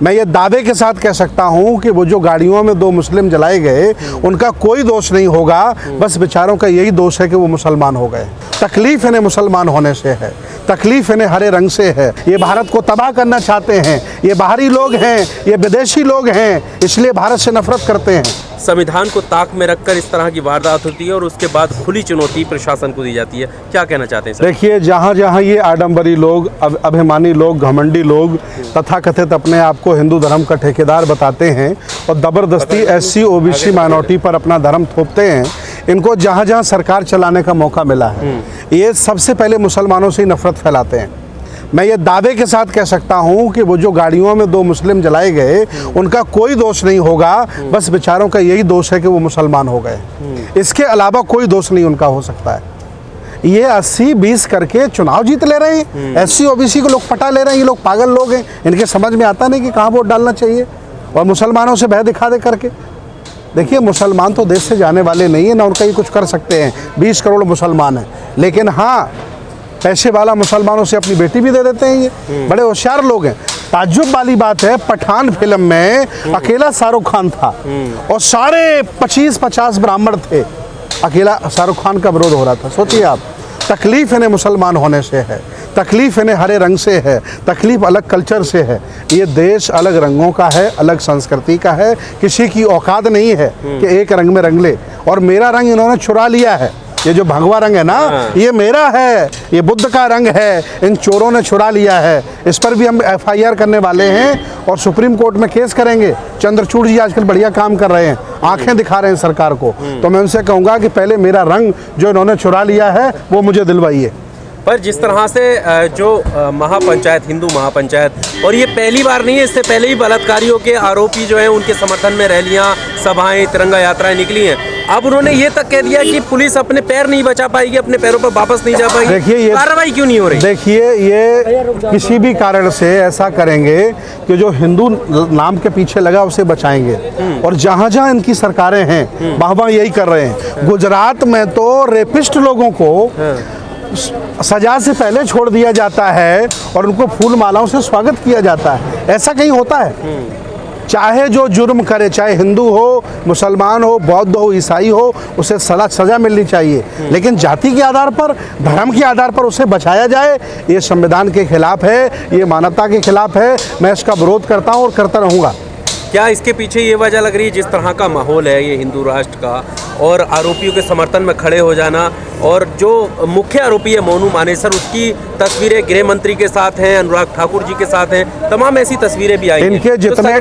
मैं ये दावे के साथ कह सकता हूँ कि वो जो गाड़ियों में 2 मुस्लिम जलाए गए उनका कोई दोष नहीं होगा, बस बेचारों का यही दोष है कि वो मुसलमान हो गए। तकलीफ इन्हें मुसलमान होने से है, तकलीफ इन्हें हरे रंग से है। ये भारत को तबाह करना चाहते हैं, ये बाहरी लोग हैं, ये विदेशी लोग हैं, इसलिए भारत से नफरत करते हैं। संविधान को ताक में रखकर इस तरह की वारदात होती है और उसके बाद खुली चुनौती प्रशासन को दी जाती है, क्या कहना चाहते हैं सर? देखिए, जहाँ जहाँ ये आडंबरी लोग, अभिमानी लोग, घमंडी लोग तथाकथित अपने आप को हिंदू धर्म का ठेकेदार बताते हैं और ज़बरदस्ती SC OBC माइनॉरिटी पर अपना धर्म थोपते हैं, इनको जहाँ जहाँ सरकार चलाने का मौका मिला है ये सबसे पहले मुसलमानों से ही नफरत फैलाते हैं। मैं ये दावे के साथ कह सकता हूँ कि वो जो गाड़ियों में 2 मुस्लिम जलाए गए उनका कोई दोष नहीं होगा, बस बेचारों का यही दोष है कि वो मुसलमान हो गए। इसके अलावा कोई दोष नहीं उनका हो सकता है। ये 80-20 करके चुनाव जीत ले रहे हैं, SC OBC को लोग पटा ले रहे हैं। ये लोग पागल लोग हैं, इनके समझ में आता नहीं कि कहाँ वोट डालना चाहिए, और मुसलमानों से भय दिखा दे करके। देखिए, मुसलमान तो देश से जाने वाले नहीं है, ना उनका ये कुछ कर सकते हैं। 20 करोड़ मुसलमान हैं, लेकिन हाँ, पैसे वाला मुसलमानों से अपनी बेटी भी दे देते हैं। ये बड़े होशियार लोग हैं। ताज्जुब वाली बात है, पठान फिल्म में अकेला शाहरुख खान था और सारे 25-50 ब्राह्मण थे, अकेला शाहरुख खान का विरोध हो रहा था। सोचिए आप, तकलीफ इन्हें मुसलमान होने से है, तकलीफ इन्हें हरे रंग से है, तकलीफ अलग कल्चर से है। ये देश अलग रंगों का है, अलग संस्कृति का है, किसी की औकात नहीं है कि एक रंग में रंग ले। और मेरा रंग इन्होंने चुरा लिया है। ये जो भगवा रंग है ना, ये मेरा है, ये बुद्ध का रंग है, इन चोरों ने चुरा लिया है। इस पर भी हम FIR करने वाले हैं और सुप्रीम कोर्ट में केस करेंगे। चंद्रचूड़ जी आजकल बढ़िया काम कर रहे हैं, आंखें दिखा रहे हैं सरकार को। तो मैं उनसे कहूँगा कि पहले मेरा रंग जो इन्होंने चुरा लिया है वो मुझे दिलवाइए। पर जिस तरह से जो महापंचायत, हिंदू महापंचायत, और ये पहली बार नहीं है, इससे पहले ही बलात्कारियों के आरोपी जो हैं उनके समर्थन में रैलियां, सभाएं, तिरंगा यात्राएं निकली हैं। अब उन्होंने ये तक कह दिया कि पुलिस अपने पैर नहीं बचा पाएगी, अपने पैरों पर वापस नहीं जा पाएगी। देखिए, ये कार्रवाई क्यों नहीं हो रही? देखिए, ये किसी भी कारण से ऐसा करेंगे कि जो हिंदू नाम के पीछे लगा उसे बचाएंगे, और जहाँ जहाँ इनकी सरकारें हैं वहाँ यही कर रहे हैं। गुजरात में तो रेपिस्ट लोगों को सजा से पहले छोड़ दिया जाता है और उनको फूल मालाओं से स्वागत किया जाता है। ऐसा कहीं होता है? चाहे जो जुर्म करे, चाहे हिंदू हो, मुसलमान हो, बौद्ध हो, ईसाई हो, उसे सजा मिलनी चाहिए, लेकिन जाति के आधार पर, धर्म के आधार पर उसे बचाया जाए, ये संविधान के खिलाफ है, ये मानवता के खिलाफ है। मैं इसका विरोध करता हूँ और करता रहूँगा। क्या इसके पीछे ये वजह लग रही है, जिस तरह का माहौल है ये हिंदू राष्ट्र का, और आरोपियों के समर्थन में खड़े हो जाना, और जो मुख्य आरोपी है मोनू मानेसर, उसकी तस्वीरें गृह मंत्री के साथ हैं, अनुराग ठाकुर जी के साथ हैं, तमाम ऐसी तस्वीरें भी आई हैं। इनके जितने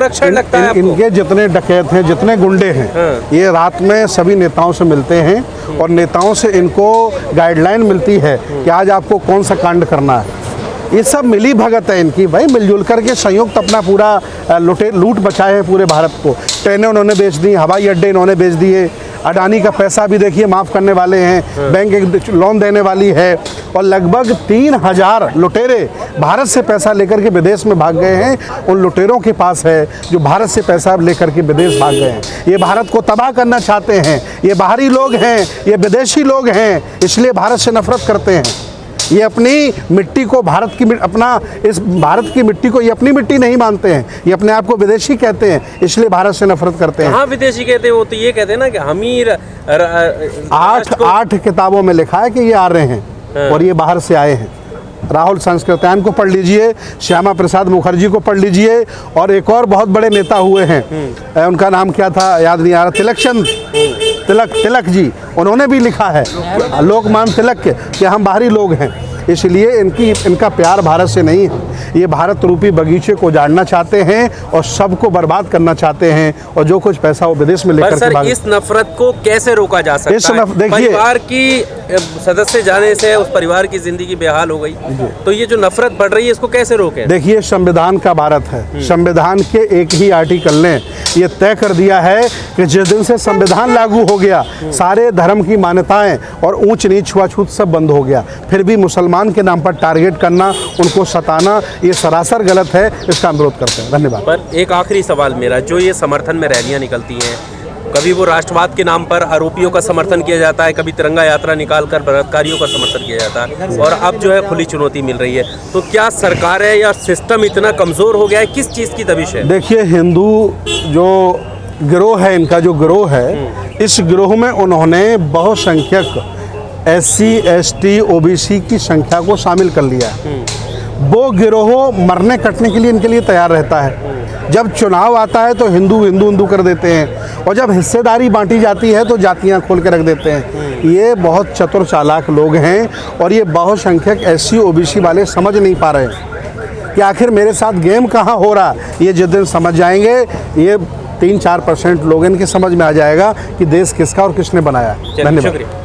डकैत हैं, जितने गुंडे हैं, ये रात में सभी नेताओं से मिलते हैं और नेताओं से इनको गाइडलाइन मिलती है कि आज आपको कौन सा कांड करना है। ये सब मिली भगत है इनकी, भाई मिलजुल करके संयुक्त अपना पूरा लूट बचाए है पूरे भारत को। ट्रेनें उन्होंने बेच दी, हवाई अड्डे इन्होंने बेच दिए, अडानी का पैसा भी देखिए माफ़ करने वाले हैं, बैंक एक लोन देने वाली है, और लगभग 3000 लुटेरे भारत से पैसा लेकर के विदेश में भाग गए हैं। उन लुटेरों के पास है जो भारत से पैसा लेकर के विदेश भाग गए हैं। ये भारत को तबाह करना चाहते हैं, ये बाहरी लोग हैं, ये विदेशी लोग हैं, इसलिए भारत से नफरत करते हैं। ये अपनी मिट्टी को, इस भारत की मिट्टी को ये अपनी मिट्टी नहीं मानते हैं, ये अपने आप को विदेशी कहते हैं, इसलिए भारत से नफरत करते हैं। हाँ, विदेशी कहते हैं, वो तो ये कहते हैं ना कि हमीर 8 किताबों में लिखा है कि ये आ रहे हैं और ये बाहर से आए हैं। राहुल संस्कृत्यायन को पढ़ लीजिए, श्यामा प्रसाद मुखर्जी को पढ़ लीजिए, और एक और बहुत बड़े नेता हुए हैं, उनका नाम क्या था याद नहीं आ रहा, तिलक जी, उन्होंने भी लिखा है, लोकमान्य तिलक के, कि हम बाहरी लोग हैं। इसलिए इनका प्यार भारत से नहीं है, ये भारत रूपी बगीचे को उजाड़ना चाहते हैं और सबको बर्बाद करना चाहते हैं, और जो कुछ पैसा वो विदेश में लेकर के इस नफरत को कैसे रोका जा सकता है? परिवार की सदस्य जाने से उस परिवार की जिंदगी बेहाल हो गई, तो ये जो नफरत बढ़ रही है इसको कैसे रोकें? देखिए, संविधान का भारत है, संविधान के एक ही आर्टिकल ने ये तय कर दिया है कि जिस दिन से संविधान लागू हो गया, सारे धर्म की मान्यताएं और ऊंच नीच छुआछूत सब बंद हो गया। फिर भी मुसलमान के नाम पर टारगेट करना, उनको सताना, ये सरासर गलत है, इसका विरोध करते हैं। धन्यवाद। पर एक आखिरी सवाल मेरा, जो ये समर्थन में रैलियां निकलती हैं, कभी वो राष्ट्रवाद के नाम पर आरोपियों का समर्थन किया जाता है, कभी तिरंगा यात्रा निकालकर बलात्कारियों का समर्थन किया जाता है, और अब जो है खुली चुनौती मिल रही है। तो क्या सरकार है या सिस्टम इतना कमज़ोर हो गया है, किस चीज़ की दबिश है? देखिए, हिंदू जो गिरोह है, इनका जो गिरोह है, इस गिरोह में उन्होंने बहुसंख्यक SC ST OBC की संख्या को शामिल कर लिया है। वो गिरोह मरने कटने के लिए इनके लिए तैयार रहता है। जब चुनाव आता है तो हिंदू हिंदू हिंदू कर देते हैं, और जब हिस्सेदारी बांटी जाती है तो जातियां खोल के रख देते हैं। ये बहुत चतुर चालाक लोग हैं, और ये बहुसंख्यक SC OBC वाले समझ नहीं पा रहे कि आखिर मेरे साथ गेम कहाँ हो रहा। ये जिस दिन समझ जाएंगे, ये 3-4% लोग इनके समझ में आ जाएगा कि देश किसका और किसने बनाया। धन्यवाद।